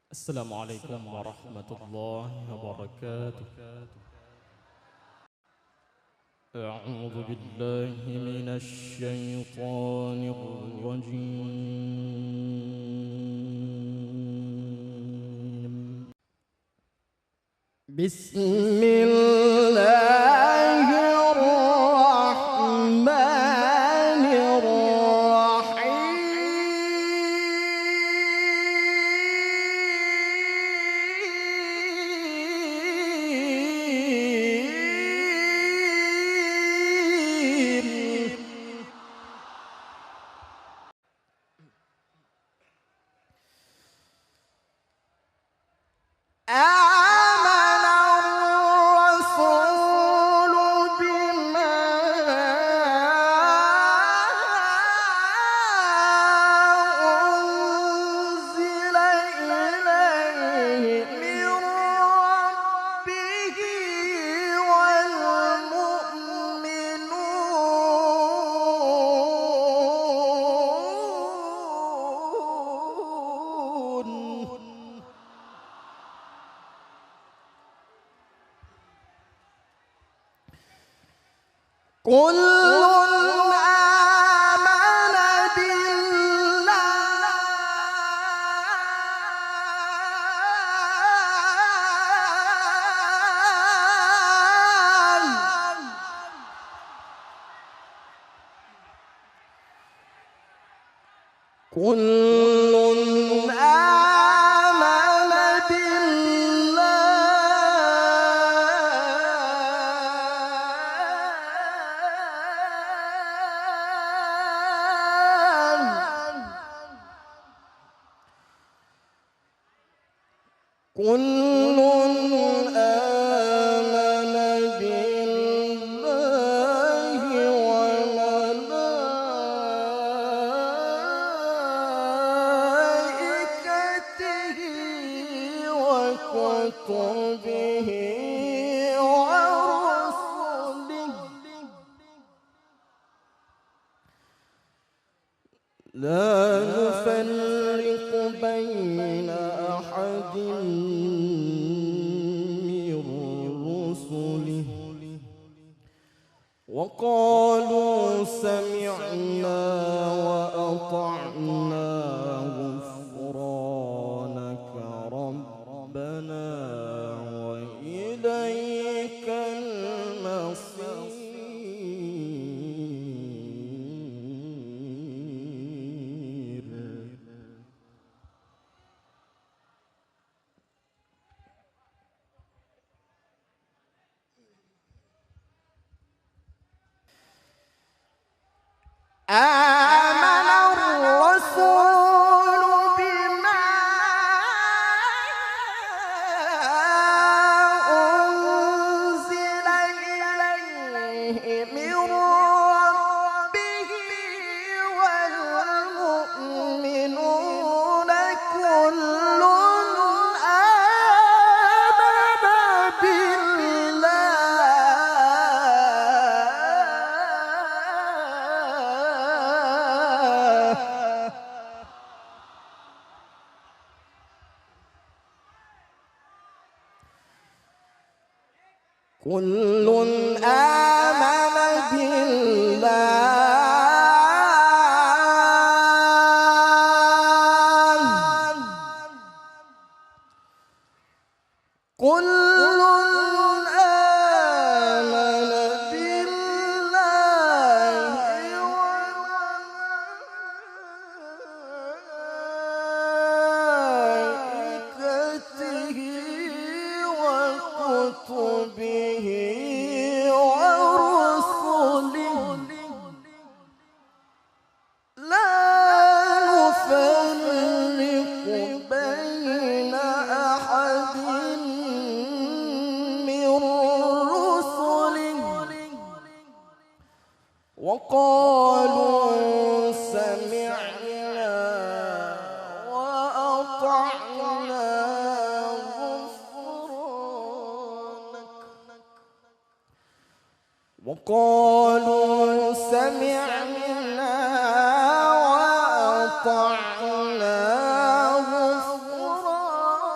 السلام عليكم ورحمة الله وبركاته. أعوذ بالله من الشيطان الرجيم. بسم الله الرحمن الرحيم. آمن الرسول بما أنزل إليه من ربه والمؤمنون كل آمن بالله كل آمن كل آمن بالله وملائكته وكتبه ورسله لا نفرق بين أحد من رسله وقالوا سمعنا وأطعنا غفرانك ربنا وإليك المصير. آمن الرسول بما أنزل إليه من ربه والمؤمنون كل آمن بالله كل آمن بالله كل آمن بالله وملائكته وكتبه ورسله لا نفرق بين أحد من رسله وقالوا سمعنا وأطعنا غفرانك وقالوا سمعنا وأطعنا غفرانك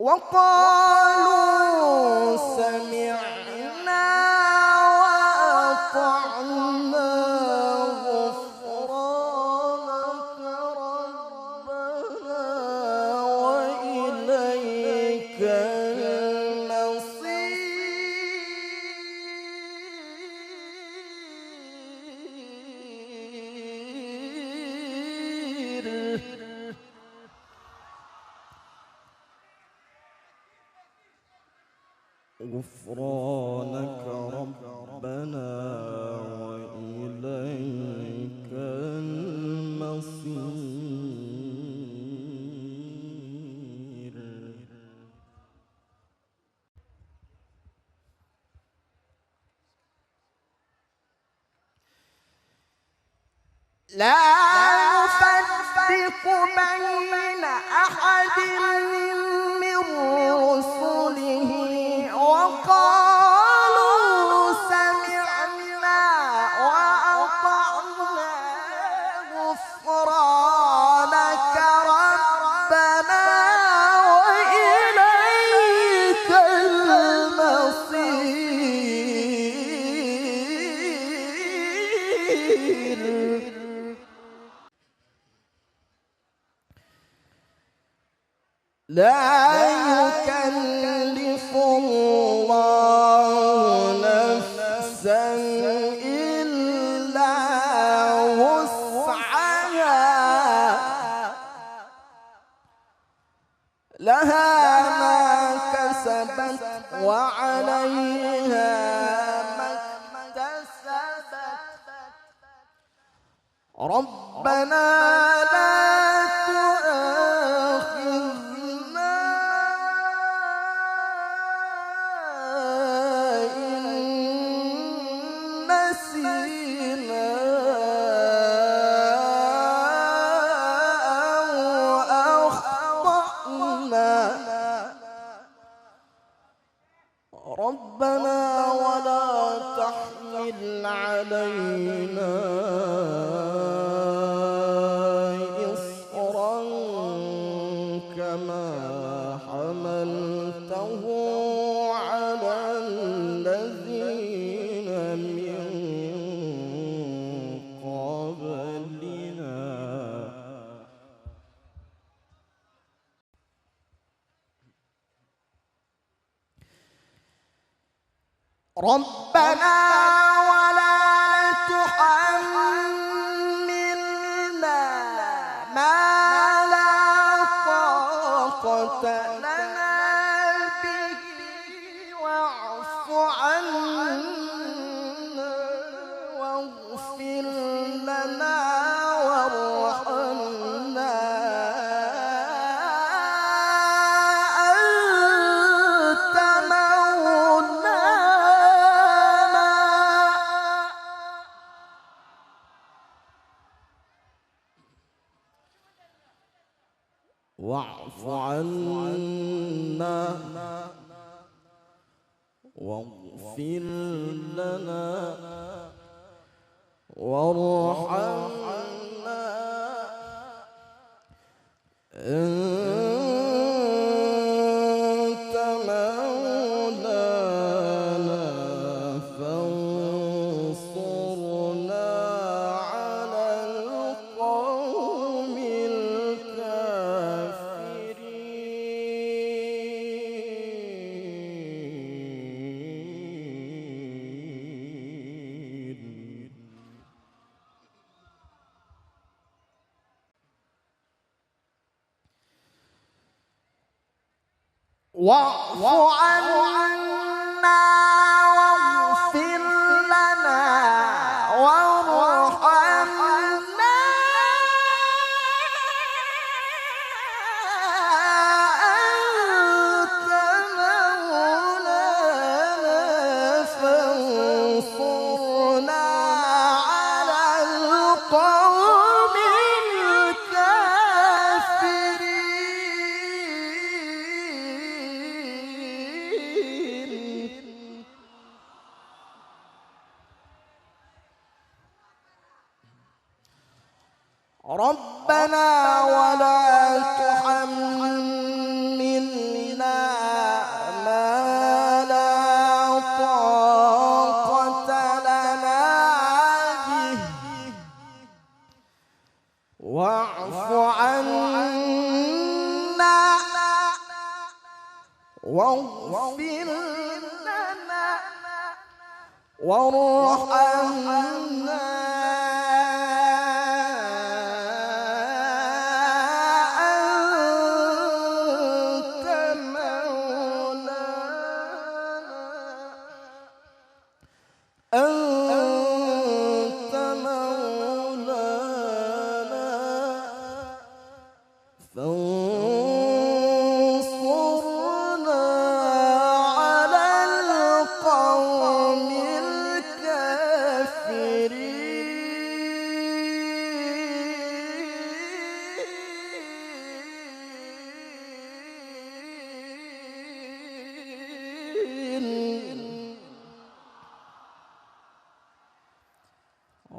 وقالوا سمعنا وأطعنا غفرانك ربنا وإليك المصير. غفرانك ربنا وإليك المصير. لا نفرق بين أحد من رسله وقالوا سمعنا وأطعنا غفرانك ربنا وإليك المصير. لا يكلف الله نفسا إلا وسعها لها ما كسبت وعليها ما اكتسبت. ربنا لا تؤاخذنا إن نسينا أو أخطأنا. ربنا ولا تحمل علينا إصرا كما حملته على الذين من قبلنا. ربنا ولا تحملنا ما لا طاقة لنا به واعف عنا واغفر لنا وارحمنا أنت مولانا واعف عنا واغفر لنا وارحمنا أنت مولانا فانصرنا على القوم الكافرين. واعف عنا واغفر لنا وارحمنا أنت مولانا فانصرنا على القوم الكافرين. ربنا ولا تحملنا واعف عنا واغفر لنا وارحمنا أنت مولانا فانصرنا على القوم الكافرين.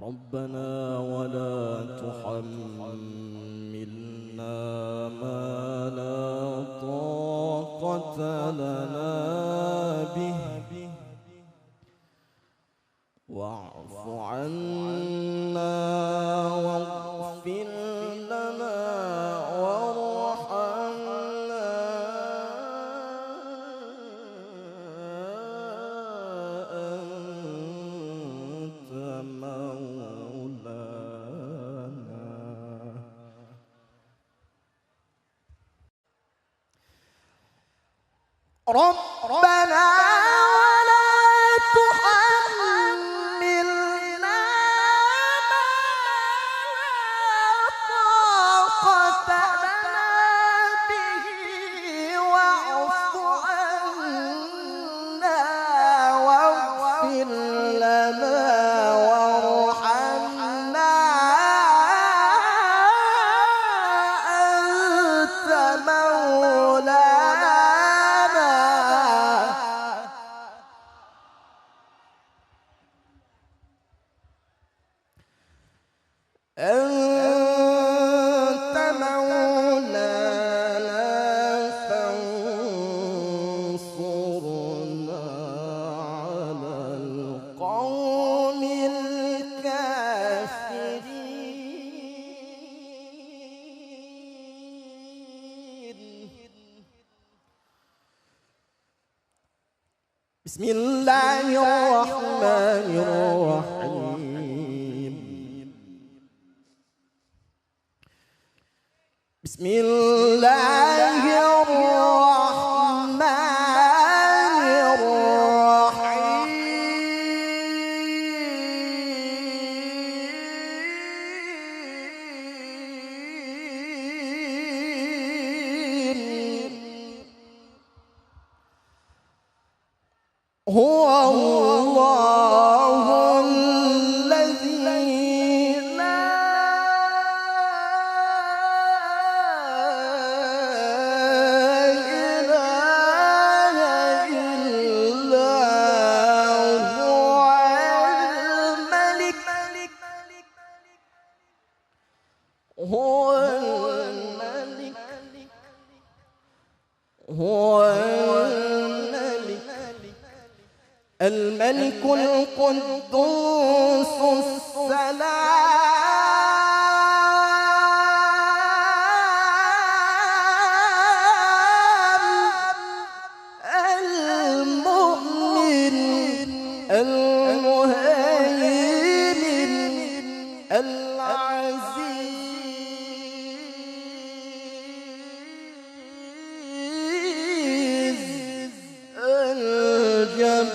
ربنا ولا تحملنا ما لا طاقة لنا به واعف عنا واغفر لنا وارحمنا أنت مولانا. ربنا ولا تحملنا ما لا طاقة لنا به واعف عنا واغفر لنا وارحمنا أنت مولانا. أنت مولانا فانصرنا على القوم الكافرين. بسم الله الرحمن الرحيم. بسم الله الرحمن الرحيم. هو الله الذي لا إله إلا هو الملك. هو الملك. هو الملك القدوس السلام المؤمن المهيمن العزيز الجبار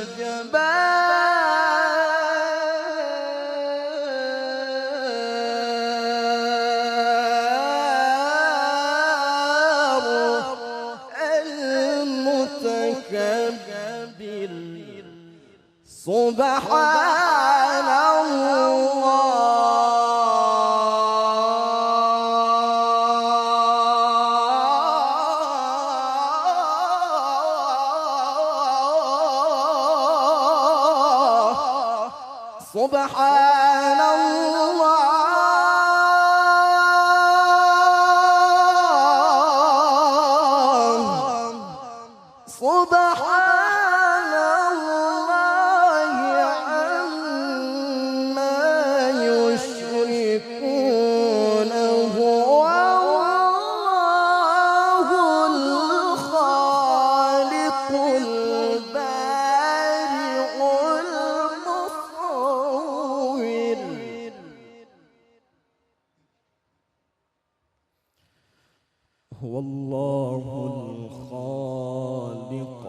المتكبر سبحان الله. سبحان الله. سبحان الله عما يشركون. هو الله الخالق،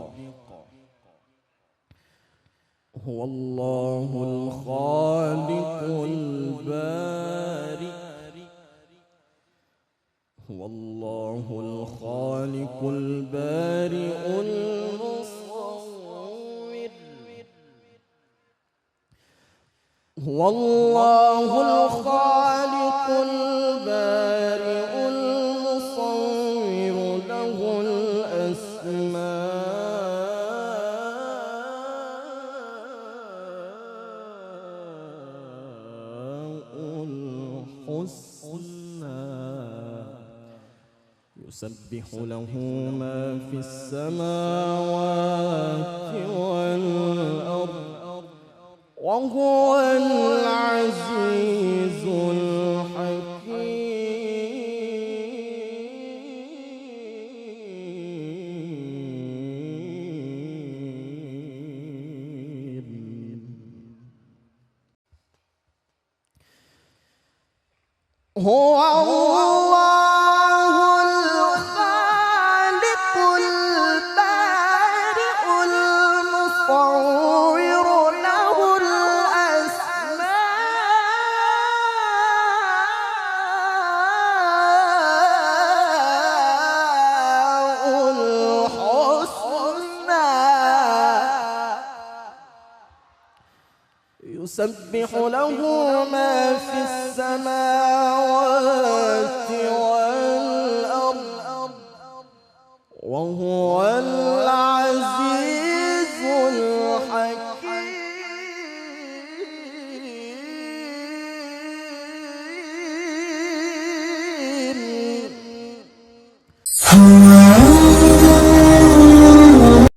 هو الله الخالق البارئ، هو الله الخالق البارئ المصور، هو الله الخالق البارئ المصور، له الأسماء الحسنى، يسبح له ما في السماوات والأرض، وهو العزيز الحكيم. هو الله الخالق البارئ المصور، له يسبح له ما في السماوات والأرض، وهو